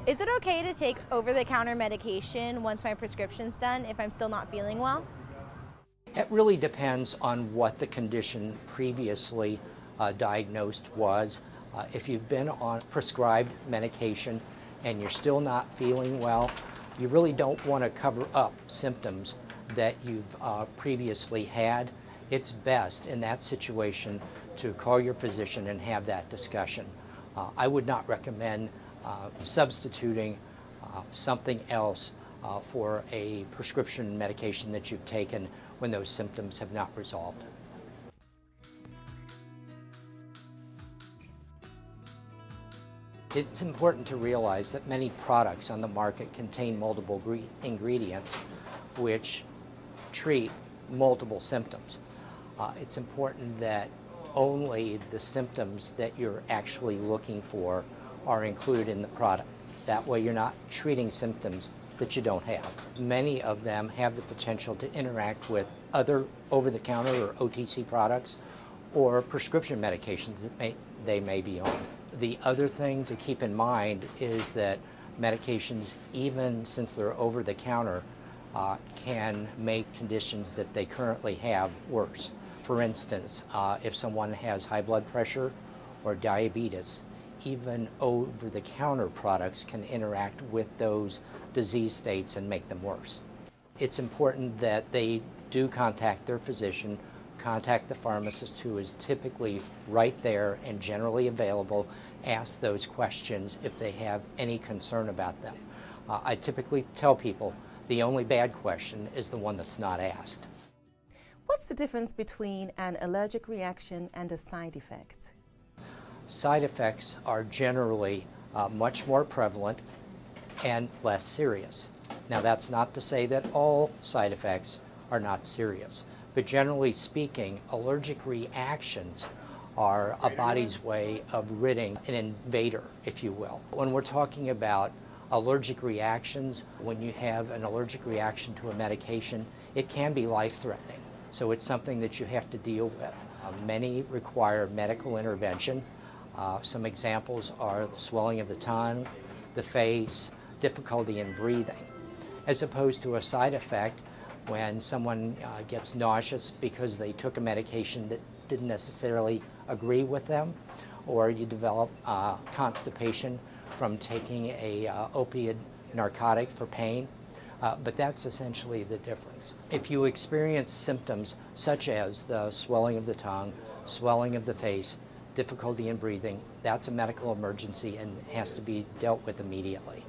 Is it okay to take over-the-counter medication once my prescription's done if I'm still not feeling well? It really depends on what the condition previously diagnosed was. If you've been on prescribed medication and you're still not feeling well, you really don't want to cover up symptoms that you've previously had. It's best in that situation to call your physician and have that discussion. I would not recommend substituting something else for a prescription medication that you've taken when those symptoms have not resolved. It's important to realize that many products on the market contain multiple ingredients which treat multiple symptoms. It's important that only the symptoms that you're actually looking for are included in the product. That way you're not treating symptoms that you don't have. Many of them have the potential to interact with other over-the-counter or OTC products or prescription medications that they may be on. The other thing to keep in mind is that medications, even since they're over-the-counter, can make conditions that they currently have worse. For instance, if someone has high blood pressure or diabetes, even over-the-counter products can interact with those disease states and make them worse. It's important that they do contact their physician, contact the pharmacist who is typically right there and generally available, ask those questions if they have any concern about them. I typically tell people the only bad question is the one that's not asked. What's the difference between an allergic reaction and a side effect? Side effects are generally much more prevalent and less serious. Now, that's not to say that all side effects are not serious, but generally speaking, allergic reactions are a body's way of ridding an invader, if you will. When we're talking about allergic reactions, when you have an allergic reaction to a medication, it can be life-threatening. So it's something that you have to deal with. Many require medical intervention. Some examples are the swelling of the tongue, the face, difficulty in breathing, as opposed to a side effect when someone gets nauseous because they took a medication that didn't necessarily agree with them, or you develop constipation from taking a opiate narcotic for pain. But that's essentially the difference. If you experience symptoms such as the swelling of the tongue, swelling of the face, difficulty in breathing, that's a medical emergency and has to be dealt with immediately.